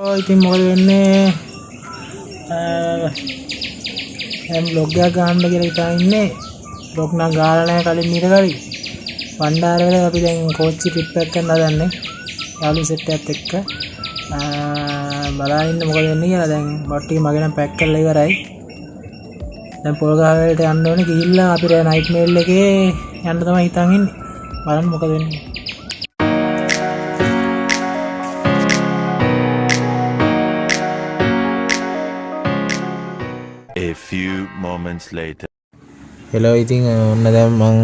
ඉතින් මොකද වෙන්නේ දැන් බ්ලොග් එකක් ගන්න කියලා හිතාගෙන ඉන්නේ. බ්ලොග් නම් ගාලා නැහැ කලින් ඊට කලින්. බණ්ඩාරවල අපි දැන් කෝච්චි ට්‍රිප් එකක් කරන්න හදන්නේ. යාළු සෙට් එකත් එක්ක. බලන්න ඉන්න මොකද වෙන්නේ කියලා. දැන් බොට් ටික මගේ නම් පැක් කරලා ඉවරයි. දැන් පොල්ගහ වලට යන්න ඕනේ ගිහිල්ලා අපි නයිට් මේල් එකේ යන්න තමයි හිතන් ඉන්නේ. බලන්න මොකද වෙන්නේ. A few moments later. hello ඉතින් ඔන්න දැන් මං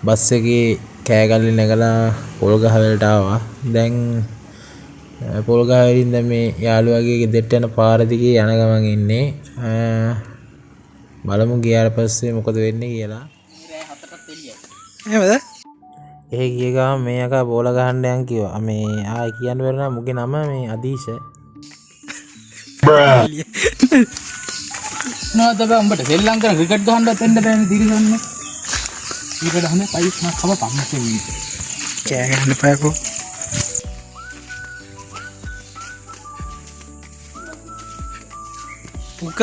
බස් එකේ කෑගල්ලේ නැගලා පොල්ගහ වලට ආවා. දැන් පොල්ගහ වලින් දැන් මේ යාළුවාගේ ගෙදරට යන පාර දිගේ යන ගමන් ඉන්නේ. බලමු ගියාට පස්සේ මොකද වෙන්නේ කියලා. එහෙමද? ඒ ගිය ගමන් මේ අකා බෝල ගහන්න යන් කිව්වා. මේ ආයි කියන්න බැරි නම් මුගේ නම මේ අදීෂ. නෝද බෑ උඹට ශ්‍රී ලංකාවේ ක්‍රිකට් ගහන්නවත් එන්න බෑනේ දිරිගන්නේ. ඊට ගහන්නේ පයිස් මක් කව පම්මකේ මේ. කෑ ගන්න එපාකෝ. පුක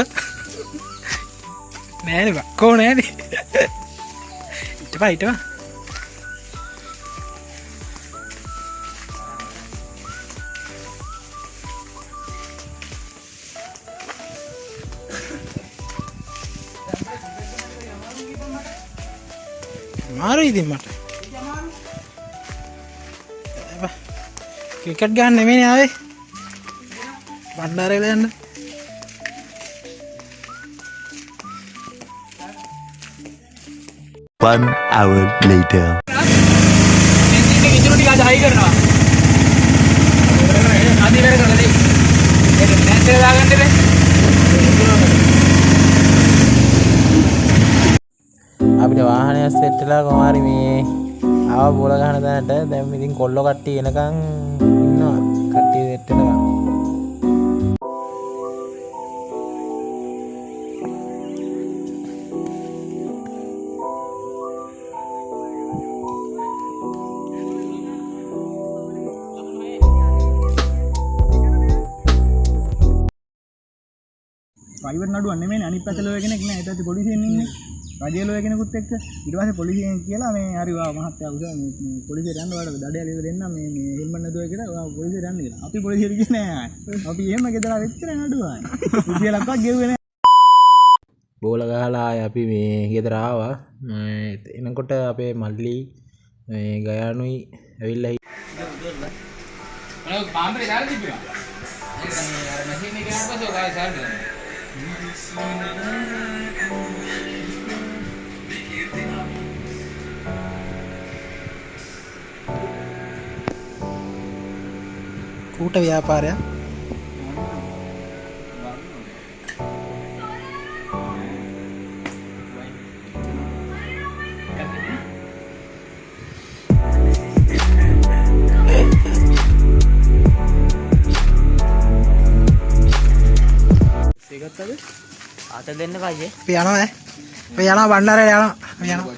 නෑනේ බක්කෝ නෑනේ. ඊටපා මාරු ඉතින් මට ක්‍රිකට් ගන්න නෙමෙයිනේ ආවේ බණ්ඩාරේ යන්න. 1 hour later. එන්ජින් එක ඉතුරු ටික අද හයි කරනවා. අද ඉවර කරලා දෙයි. ඒක නැන්දේ දාගන්න බෑ. අපිට වාහනයක් සෙට් වෙලා කොමාරි මේ ආව බෝල ගහන තැනට දැන් ඉතින් කොල්ලෝ කට්ටිය එනකන් ඉන්නවා. කට්ටිය සෙට් වෙනකන්. ප්‍රයිවට් නඩුවක් නෙමෙයිනේ අනිත් පැත්තේ ලෝය කෙනෙක් නෑ. ඒත් පොලිසියෙන් ඉන්නේ. රජයේ ලෝය කෙනෙකුත් එක්ක ඊට පස්සේ පොලිසියෙන් කියලා මේ හරි වා මහත්තයා උදා මේ පොලිසියට යන්න ඔයාලට දඩය ලියලා දෙන්න මේ හෙල්මන් නදුව කියලා ඔයා පොලිසියට යන්න කියලා. අපි පොලිසියට ගියේ නෑ. අපි එහෙම ගෙදර වෙච්ච නඩුවයි. 100 ලක්ෂයක් ගෙව්වේ නෑ. බෝල ගහලා ආයේ අපි මේ ගෙදර ආවා. එනකොට අපේ මල්ලි මේ ගයානුයි ඇවිල්ලා ඔය බාම්බරේ දාලා තිබුණා. ඒක තමයි අර මැෂින් එකේ යනකොට ඔය ගාය සාල්ට් කූට ව්‍යාපාරයක් ආත දෙන්න පාජේ. අපි යනවා ඈ. අපි යනවා බණ්ඩාරේ යනවා. අපි යනවා.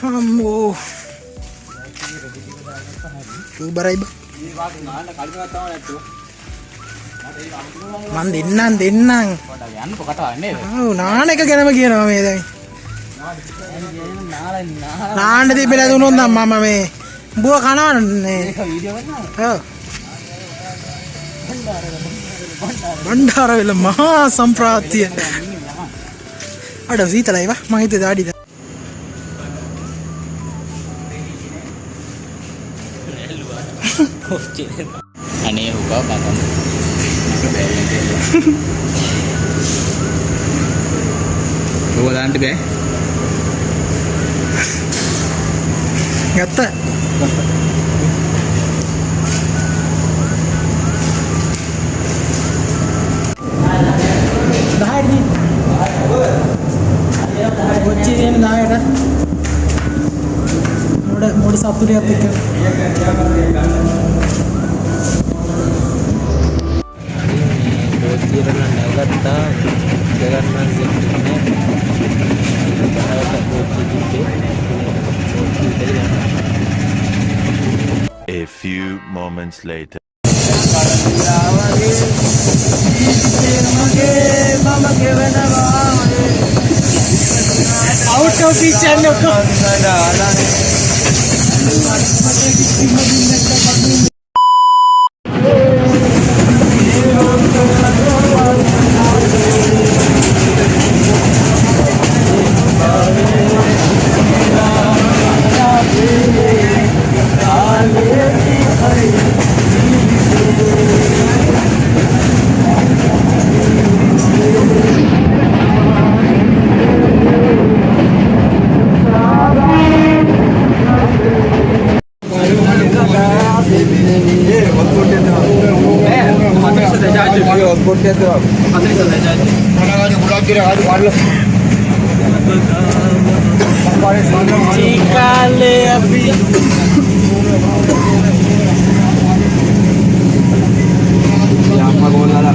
අම්මෝ. සුබරයි බා. මන් දෙන්නම්. යන්න පොකට නේද? ඔව් නාන එක ගැනම කියනවා මේ දැන්. නාන්න තිබෙලා දුනොත් නම් මම මේ බුව කනවන්නේ. ඒක වීඩියෝ කරනවා. ඔව්. බණ්ඩාරවල මහා සම්ප්‍රාප්තිය. අඩ සීතලයි වා මං හිතුවේ දාඩිද. අනේ හුවා බලන්න. ඔබ දාන්න බෑ. ගත්ත. දහයටි. කොච්චි දෙන්න 10ට. මොඩ සතුටියක් එක්ක. ඉරලා නැගගත්තා දෙගන්න දෙන්නේ A few moments later. out of pitch and Chikale abhi Yamma golala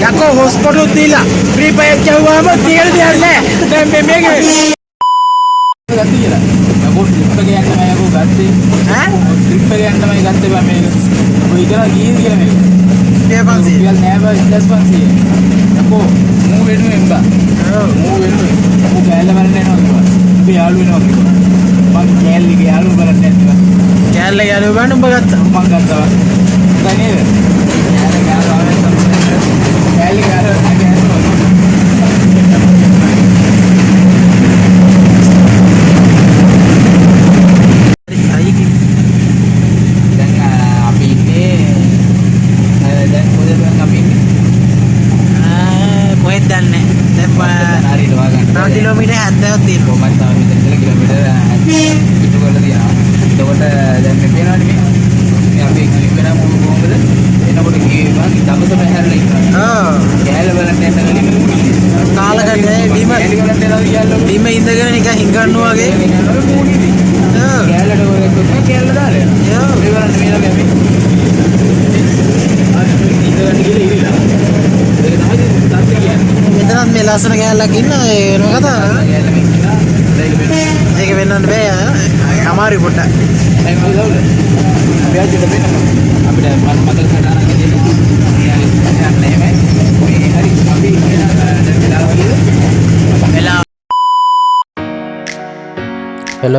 Yako hotspot udila prepaid jawama tiyala diyanne දැන් මේක ගත්තා කියලා යකෝ ට්‍රිප් එක යන්න තමයි යකෝ ගත්තේ ඈ ට්‍රිප් එක යන්න තමයි ගත්තේ බා මේක ඔය ඉතලා ගියේ කියලා මේක 2500 රියල් නෑ බා 2500 යකෝ මූ වෙනුවෙන් බා මූ වෙනුවෙන් මූ ගෑල්ල බලන්න එනවා කිව්වා අපි යාළු වෙනවා කිව්වා මං කෑල්ලිගේ යාළු බලන්න යනවා කෑල්ල යාළු බලන්න උඹ ගත්තා මං ගත්තා දැන් නේද කෑල්ල යාළු kilometer 70ක් තියෙනවා මම තමයි මෙතන ඉඳලා කිලෝමීටර් 70 කරලා තියනවා එතකොට දැන් මේ පේනවනේ මේ අපි කිව්වෙනා කොහොමද එනකොට ගියේ දවස පැහැරලා ඉන්නවා කෑල්ල බලන්න යන ගලින් කාලකට බිම බිම ඉඳගෙන නිකන් හිඟන්නවා වගේ කෑල්ලට ඔය කෑල්ල දාලා ඒ බලන්න මේ ළඟ අපි ඉඳගෙන ගිහලා ඉරිලා ඒක තමයි තාත්ත කියන්නේ මෙතනත් මේ ලස්සන කෑල්ලක් ඉන්නවා ඒ වෙනම කතාවක් ඒක වෙන්නන්න බෑ අමාරුයි පොඩ්ඩක් ඒක මොකද අපි අද දෙන්න අපිට මතක සටහනක් දෙන්න මේ හරි අපි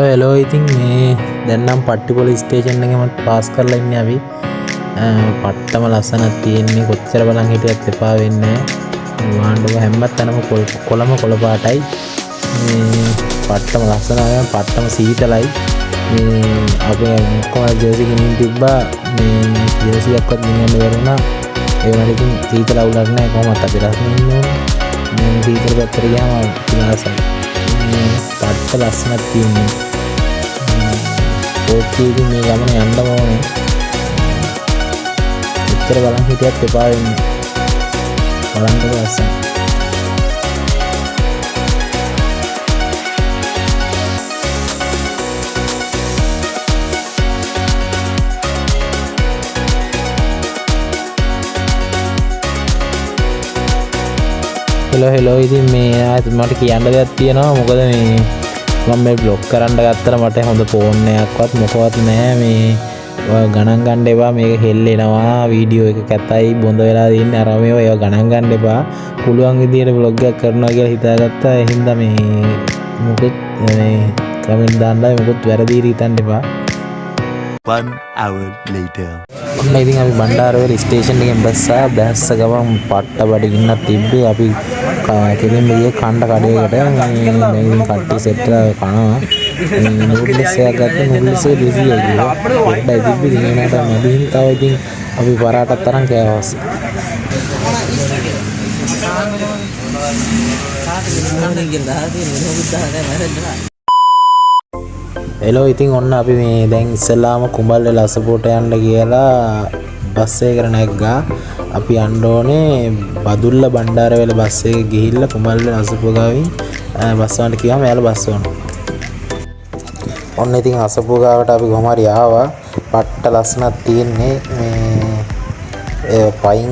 හෙලෝ ඉතින් මේ දැන් නම් පට්ටිපොළ ස්ටේෂන් එකේ මම පාස් කරලා ඉන්නේ අපි පට්ටම ලස්සනක් තියෙන්නේ කොච්චර බලන් හිටියත් එපා වෙන්නේ වාණ්ඩුව හැමතැනම කොළම කොළ පාටයි මේ පට්ටම ලස්සනයි පට්ටම සීතලයි මේ අපේ කොහොමද ජර්සි ගිනින් තිබ්බා මේ ජර්සියක්වත් ගිනින්න බැරුණා ඒ වුණාට ඉතින් සීතල අවුලක් නැහැ කොහොමත් අපි රස්නේ ඉන්නේ මේ සීතල පැත්තට ගියාම විලාසයි මේ පට්ට ලස්සනක් තියෙන්නේ ඕකේදී මේ ගමන යන්න ඕනේ උත්තර බලන් හිටියත් එපා වෙන්නේ බලන්න ලස්සන හෙලෝ ඉතින් මේ මට කියන්න දෙයක් තියෙනවා මොකද මේ මම මේ බ්ලොග් කරන්න ගත්තට මට හොඳ ෆෝන් එකක්වත් මොකවත් නැහැ මේ ඔය ගණන් ගන්න එපා මේක හෙල්ලෙනවා වීඩියෝ එක කැතයි බොඳ වෙලා තින්නේ අර මේවා ඒවා ගණන් ගන්න එපා පුළුවන් විදියට බ්ලොග් එකක් කරනවා කියලා හිතාගත්තා ඒ හින්දා මේ මොකද මේ කමෙන්ට් දාන්නයි මොකද වැරදි හිතන්න එපා. 1 hour later. ඔන්න ඉතින් අපි බණ්ඩාරවැල ස්ටේෂන් එකෙන් බැස්ස ගමන් පට්ට බඩගින්නක් තිබ්බේ. අපි කෙලින්ම ගියේ කණ්ඩ කඩේකට. මේ ඉතින් කට්ටිය සෙට් කනවා. මේ නූඩ්ල්ස් එකක් ගත්තා. නූඩ්ල්ස් එක 200යි කිව්වා. පොඩ්ඩයි තිබ්බේ. ඉතින් ඒ නට මදින් තව ඉතින් අපි පරාටත් තරම් කෑවස්. එලෝ ඉතින් ඔන්න අපි මේ දැන් ඉස්සලාම කුඹල්වැල අසපුවට යන්න කියලා බස් එකකට නැග්ගා. අපි යන්න ඕනේ බදුල්ල බණ්ඩාරවැල බස් එකේ ගිහිල්ලා කුඹල්වැල අසපුව ගාවින් බස් වලට කියවම එයාලා බස් වුණා. ඔන්න ඉතින් අසපුව ගාවට අපි කොහොම හරි ආවා. පට්ට ලස්සනක් තියෙන්නේ. මේ පයින්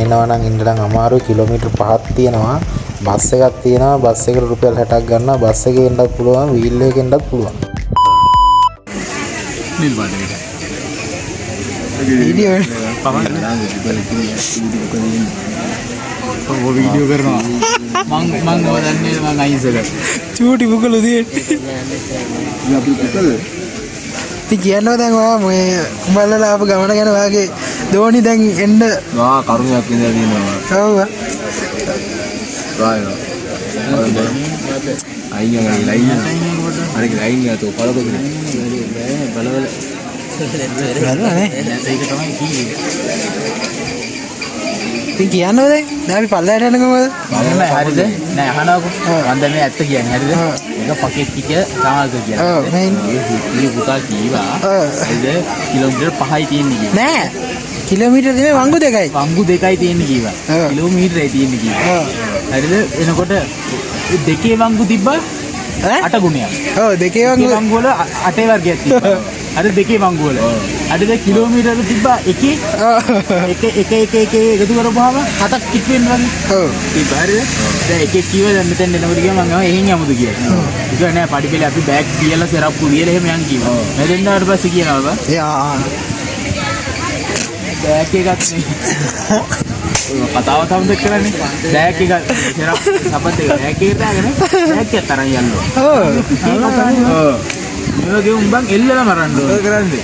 එනවා නම් ඉන්න නම් අමාරුයි. කිලෝමීටර් 5ක් තියෙනවා. බස් එකක් තියෙනවා. බස් එකට රුපියල් 60ක් ගන්නවා. බස් එකේ එන්නත් පුළුවන්. වීල් එකේ එන්නත් පුළුවන්. වීඩියෝ කරනවා මං දන්නේ මං අයිසක චූටි බුකලු තියෙන්නේ අපි බුකල ඉතින් කියනවා දැන් ඔයා මේ කුඹල්වල ආපු ගමන ගැන ඔයාගේ දෝනි දැන් එන්න කරුණයක් ඉඳලා තියෙනවා. ඔව් බායෝ. අයියන් ලයින්. අර ලයින් යතෝ පළකොගෙන. බලවල. බලවනේ. ඒක තමයි කිව්වේ. ඉතින් කියන්නෝ දැන් අපි පල්ලයට යන කොහමද? බලන්න හරිද? නෑ අහනවකෝ. මම දැන් මේ ඇත්ත කියන්නේ හරිද? ඒක පකේට් ටික සමාල්ක කියන්නේ. ඔව් මේ මේ පුතා කීවා. හරිද? කිලෝමීටර් 5යි තියෙන්නේ කිව්වා. නෑ කිලෝමීටර් දෙමේ වංගු දෙකයි. වංගු 2යි තියෙන්නේ කිව්වා. කිලෝමීටරයි තියෙන්නේ කිව්වා. හරිද? එනකොට දෙකේ වංගු තිබ්බා 8 ගුණයක්. ඔව් දෙකේ වංගු වල 8 වර්ගයක් තිබ්බා. අර දෙකේ වංගු වල. අර දෙක කිලෝමීටර තිබ්බා එකේ එක එකතු කරපුවාම 7ක් කිට් වෙන්න වගේ. ඔව්. තිබ්බා හරිද? දැන් එකෙක් කිව්වා දැන් මෙතෙන් එනකොට ගියා මම එහෙන් යමුද කියලා. ඒක නෑ පඩිපෙළ අපි බෑග් තියලා සෙරප්පු වියලා එහෙම යන් කිව්වා. මෙතෙන් ආවට පස්සේ කියනවා බා. බෑග් එකක් කතාව තමයි කරන්නේ. බෑග් එක සෙරප්පු සපත් එක බෑග් එකට දාගෙන බෑග් එක තරන් යනවා. ඔව්. මේක උඹන් එල්ලලා මරන්න ඕන. ඒක කරන්නේ.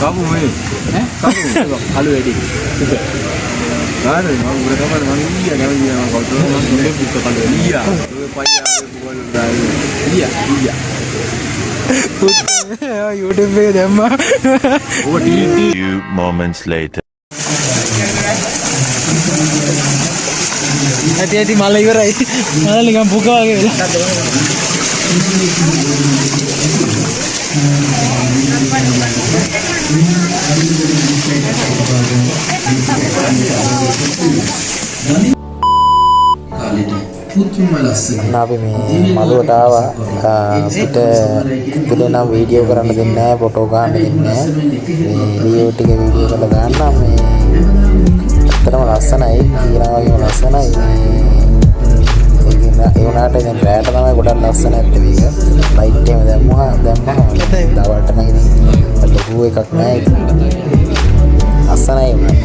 කපු මේ. කපු කළු වැඩි. ගානේ මම උඩ කපන්න මම ඊයා ගමන් මම කවුරුත් මම උඩේ පුක්ක කළු ඊයා. ඔය පයියා දුවල දායි. ඊයා. YouTube එකේ දැම්මා. A few moments later. ඇටි මල ඉවරයි. මල නිකන් පුකා වගේ වෙලා. අපි මේ මළුවට ආවා. අපිට ඇතුලේ නම් වීඩියෝ කරන්න දෙන්නේ නැහැ, ෆොටෝ ගන්න දෙන්නේ නැහැ. මේ වීඩියෝ ටික වීඩියෝ කරලා දාන්නම්. මේ ඇත්තටම ලස්සනයි. කියනවා වගේම ලස්සනයි. ඒ වුණාට දැන් රැයට තමයි ගොඩක් ලස්සන ඇත්තේ මේක. ලයිට් එකම දැම්මා දවල්ට නම් ඉතින් ලොකු එකක් නෑ. ලස්සනයි වුණා.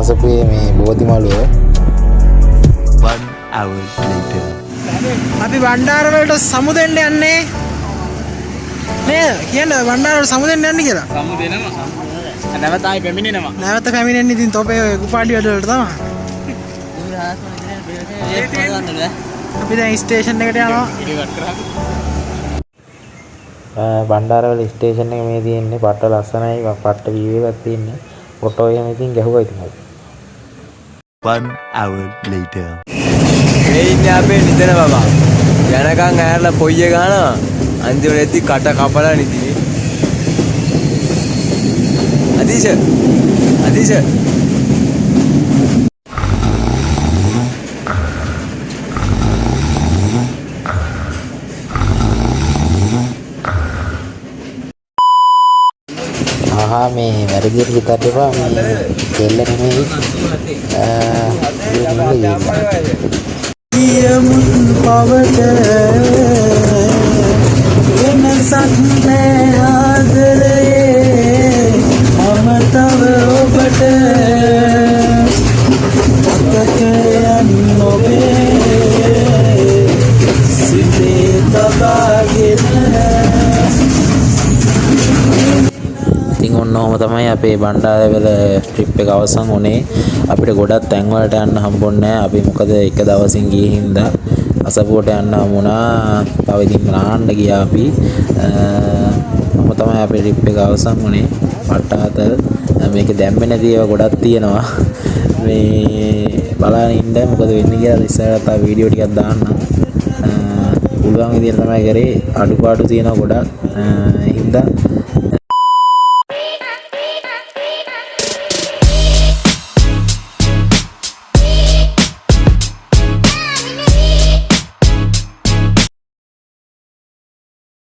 අසපුවේ මේ බෝධි මළුව. 1 hour later. අපි බණ්ඩාරවලට සමුදෙන්න යන්නේ නේද? කියන්න බණ්ඩාරවලට සමුදෙන්න යන්නේ කියලා. සමුදෙනවා. නැවත ආයි පැමිණෙනවා. නැවත පැමිණෙන්නේ ඉතින් තොපේ කුපාඩි වලට තමයි. අපි දැන් ස්ටේෂන් එකට යනවා. බණ්ඩාරවල ස්ටේෂන් එක මේ තියෙන්නේ. පට්ට ලස්සනයි. පට්ට වීව් එකක් තියෙන්නේ. ෆොටෝ එහෙම ඉතින් ගැහුවා ඉතින්. 1 hour later. මේ ඉන්නේ අපේ නිතන බබා. යනකම් ඇහැරලා පොయ్య ගන්නවා. අන්තිමට එද්දි කට කපලා නිදිනේ. අදීෂ මේ වැරදියට හිතන්න එපා මේ කෙල්ල නෙමෙයි යමුන් පවට වෙනසක් නෑ ආදරයේ මම තව ඔබට අතකයන් නොවේ සිතේ තබාගෙන ඉතින් ඔන්න ඔහම තමයි අපේ බණ්ඩාරවල ට්‍රිප් එක අවසන් වුණේ. අපිට ගොඩක් තැන් වලට යන්න හම්බුන්නේ නැහැ. අපි මොකද එක දවසින් ගියේ හින්දා අසපුවට යන්න හම්බුණා. තව ඉතින් නාන්න ගියා අපි. ඔහම තමයි අපේ ට්‍රිප් එක අවසන් වුණේ. පට්ටාතල් මේක දැම්මේ නැති ඒවා ගොඩක් තියෙනවා. මේ බලන්න ඉන්න මොකද වෙන්නේ කියලා ඉස්සරහට තව වීඩියෝ ටිකක් දාන්න. පුළුවන් විදිහට තමයි කරේ. අඩුපාඩු තියෙනවා ගොඩක්. හින්දා